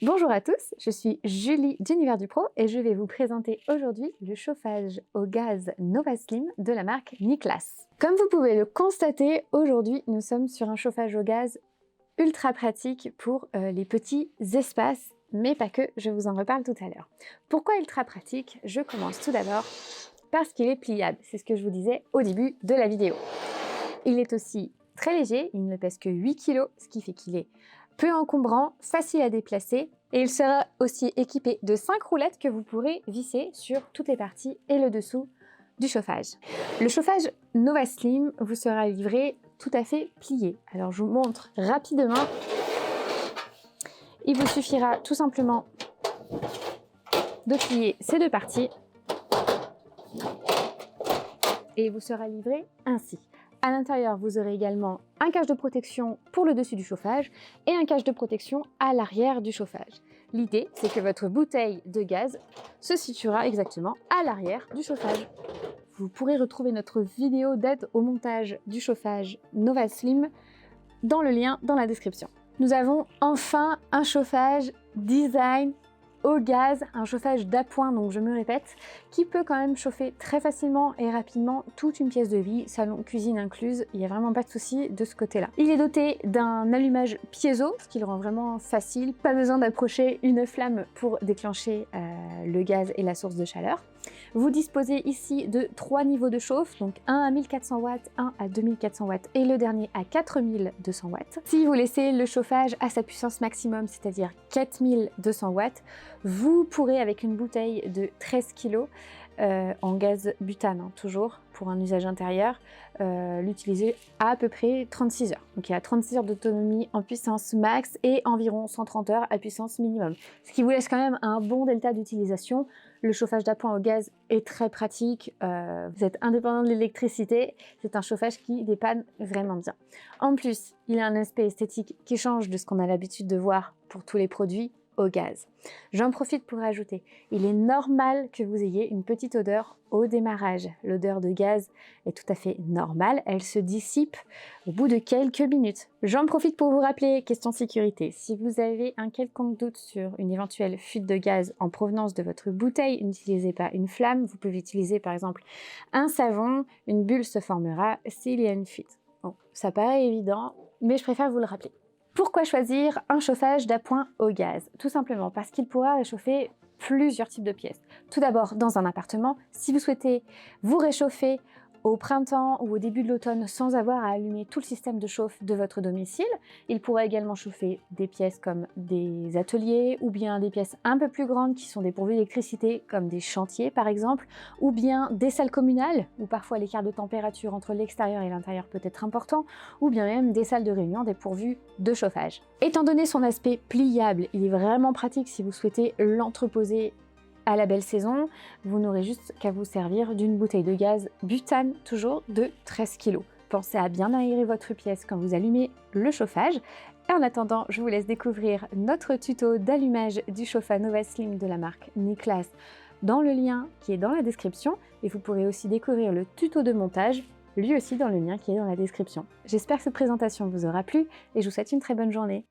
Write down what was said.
Bonjour à tous, je suis Julie d'Univers du Pro et je vais vous présenter aujourd'hui le chauffage au gaz Novaslim de la marque Niklas. Comme vous pouvez le constater, aujourd'hui nous sommes sur un chauffage au gaz ultra pratique pour les petits espaces, mais pas que, je vous en reparle tout à l'heure. Pourquoi ultra pratique? Je commence tout d'abord parce qu'il est pliable, c'est ce que je vous disais au début de la vidéo. Il est aussi très léger, il ne pèse que 8 kg, ce qui fait qu'il est peu encombrant, facile à déplacer, et il sera aussi équipé de 5 roulettes que vous pourrez visser sur toutes les parties et le dessous du chauffage. Le chauffage Novaslim vous sera livré tout à fait plié. Alors je vous montre rapidement. Il vous suffira tout simplement de plier ces deux parties et il vous sera livré ainsi. À l'intérieur, vous aurez également un cache de protection pour le dessus du chauffage et un cache de protection à l'arrière du chauffage. L'idée, c'est que votre bouteille de gaz se situera exactement à l'arrière du chauffage. Vous pourrez retrouver notre vidéo d'aide au montage du chauffage Novaslim dans le lien dans la description. Nous avons enfin un chauffage design au gaz, un chauffage d'appoint, donc je me répète, qui peut quand même chauffer très facilement et rapidement toute une pièce de vie, salon, cuisine incluse, il n'y a vraiment pas de souci de ce côté-là. Il est doté d'un allumage piezo, ce qui le rend vraiment facile, pas besoin d'approcher une flamme pour déclencher le gaz et la source de chaleur. Vous disposez ici de 3 niveaux de chauffe, donc un à 1400 watts, un à 2400 watts et le dernier à 4200 watts. Si vous laissez le chauffage à sa puissance maximum, c'est-à-dire 4200 watts, vous pourrez avec une bouteille de 13 kg en gaz butane, hein, toujours pour un usage intérieur, l'utiliser à peu près 36 heures. Donc il y a 36 heures d'autonomie en puissance max et environ 130 heures à puissance minimum. Ce qui vous laisse quand même un bon delta d'utilisation. Le chauffage d'appoint au gaz est très pratique, vous êtes indépendant de l'électricité, c'est un chauffage qui dépanne vraiment bien. En plus, il a un aspect esthétique qui change de ce qu'on a l'habitude de voir pour tous les produits au gaz. J'en profite pour ajouter, il est normal que vous ayez une petite odeur au démarrage. L'odeur de gaz est tout à fait normale, elle se dissipe au bout de quelques minutes. J'en profite pour vous rappeler, question sécurité, si vous avez un quelconque doute sur une éventuelle fuite de gaz en provenance de votre bouteille, n'utilisez pas une flamme, vous pouvez utiliser par exemple un savon, une bulle se formera s'il y a une fuite. Bon, ça paraît évident, mais je préfère vous le rappeler. Pourquoi choisir un chauffage d'appoint au gaz? Tout simplement parce qu'il pourra réchauffer plusieurs types de pièces. Tout d'abord, dans un appartement, si vous souhaitez vous réchauffer au printemps ou au début de l'automne sans avoir à allumer tout le système de chauffe de votre domicile, il pourra également chauffer des pièces comme des ateliers ou bien des pièces un peu plus grandes qui sont dépourvues d'électricité comme des chantiers par exemple, ou bien des salles communales où parfois l'écart de température entre l'extérieur et l'intérieur peut être important, ou bien même des salles de réunion dépourvues de chauffage. Étant donné son aspect pliable, il est vraiment pratique si vous souhaitez l'entreposer à la belle saison, vous n'aurez juste qu'à vous servir d'une bouteille de gaz butane, toujours de 13 kg. Pensez à bien aérer votre pièce quand vous allumez le chauffage. Et en attendant, je vous laisse découvrir notre tuto d'allumage du chauffage Novaslim de la marque Niklas dans le lien qui est dans la description. Et vous pourrez aussi découvrir le tuto de montage, lui aussi dans le lien qui est dans la description. J'espère que cette présentation vous aura plu et je vous souhaite une très bonne journée.